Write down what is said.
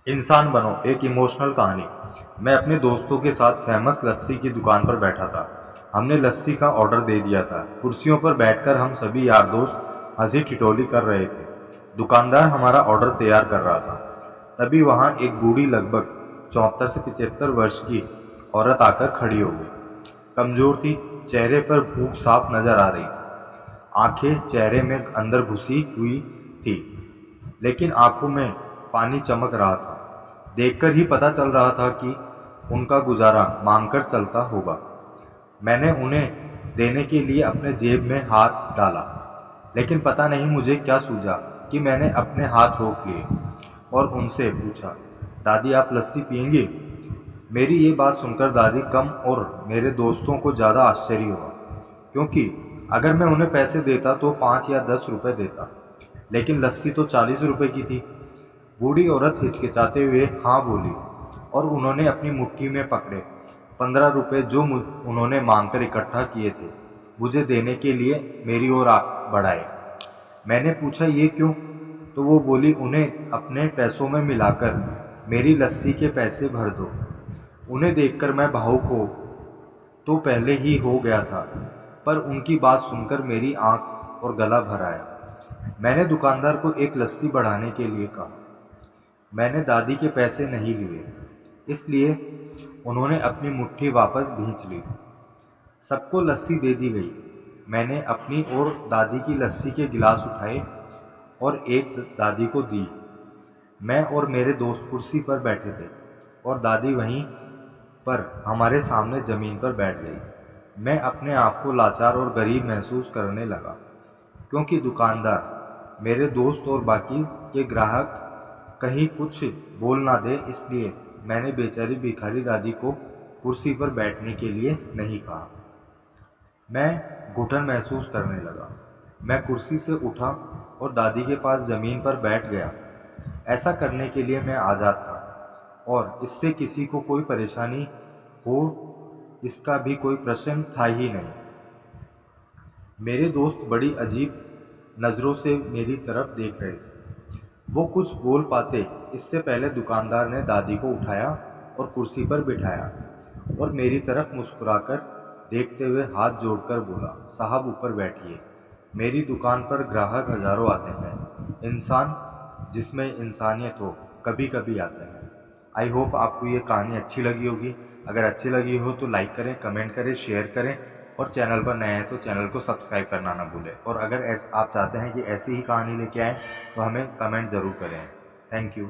इंसान बनो एक इमोशनल कहानी। मैं अपने दोस्तों के साथ फेमस लस्सी की दुकान पर बैठा था। हमने लस्सी का ऑर्डर दे दिया था। कुर्सियों पर बैठकर हम सभी यार दोस्त हंसी ठिठोली कर रहे थे। दुकानदार हमारा ऑर्डर तैयार कर रहा था। तभी वहाँ एक बूढ़ी लगभग 74 से 75 वर्ष की औरत आकर खड़ी हो गई। कमजोर थी, चेहरे पर भूख साफ नजर आ रही थी। आंखें चेहरे में अंदर घुसी हुई थी, लेकिन आंखों में पानी चमक रहा था। देखकर ही पता चल रहा था कि उनका गुजारा मांगकर चलता होगा। मैंने उन्हें देने के लिए अपने जेब में हाथ डाला, लेकिन पता नहीं मुझे क्या सूझा कि मैंने अपने हाथ रोक लिए और उनसे पूछा, दादी आप लस्सी पियेंगी? मेरी ये बात सुनकर दादी कम और मेरे दोस्तों को ज़्यादा आश्चर्य हुआ, क्योंकि अगर मैं उन्हें पैसे देता तो 5 या 10 रुपए देता, लेकिन लस्सी तो 40 रुपए की थी। बूढ़ी औरत हिचकिचाते हुए हाँ बोली और उन्होंने अपनी मुट्ठी में पकड़े 15 रुपए जो उन्होंने मांगकर इकट्ठा किए थे, मुझे देने के लिए मेरी ओर बढ़ाए। मैंने पूछा ये क्यों? तो वो बोली उन्हें अपने पैसों में मिलाकर मेरी लस्सी के पैसे भर दो। उन्हें देखकर मैं भावुक हो तो पहले ही हो गया था, पर उनकी बात सुनकर मेरी आंख और गला भर आया। मैंने दुकानदार को एक लस्सी बढ़ाने के लिए कहा। मैंने दादी के पैसे नहीं लिए, इसलिए उन्होंने अपनी मुट्ठी वापस खींच ली। सबको लस्सी दे दी गई। मैंने अपनी और दादी की लस्सी के गिलास उठाए और एक दादी को दी। मैं और मेरे दोस्त कुर्सी पर बैठे थे और दादी वहीं पर हमारे सामने ज़मीन पर बैठ गई। मैं अपने आप को लाचार और गरीब महसूस करने लगा, क्योंकि दुकानदार, मेरे दोस्त और बाकी के ग्राहक कहीं कुछ बोल ना दे, इसलिए मैंने बेचारी भिखारी दादी को कुर्सी पर बैठने के लिए नहीं कहा। मैं घुटन महसूस करने लगा। मैं कुर्सी से उठा और दादी के पास ज़मीन पर बैठ गया। ऐसा करने के लिए मैं आज़ाद था और इससे किसी को कोई परेशानी हो इसका भी कोई प्रश्न था ही नहीं। मेरे दोस्त बड़ी अजीब नज़रों से मेरी तरफ देख रहे थे। वो कुछ बोल पाते इससे पहले दुकानदार ने दादी को उठाया और कुर्सी पर बिठाया और मेरी तरफ मुस्कुराकर देखते हुए हाथ जोड़कर बोला, साहब ऊपर बैठिए। मेरी दुकान पर ग्राहक हज़ारों आते हैं, इंसान जिसमें इंसानियत हो कभी कभी आते हैं। आई होप आपको ये कहानी अच्छी लगी होगी। अगर अच्छी लगी हो तो लाइक करें, कमेंट करें, शेयर करें और चैनल पर नए हैं तो चैनल को सब्सक्राइब करना ना भूलें। और अगर आप चाहते हैं कि ऐसी ही कहानी लेके आएँ तो हमें कमेंट ज़रूर करें। Thank you.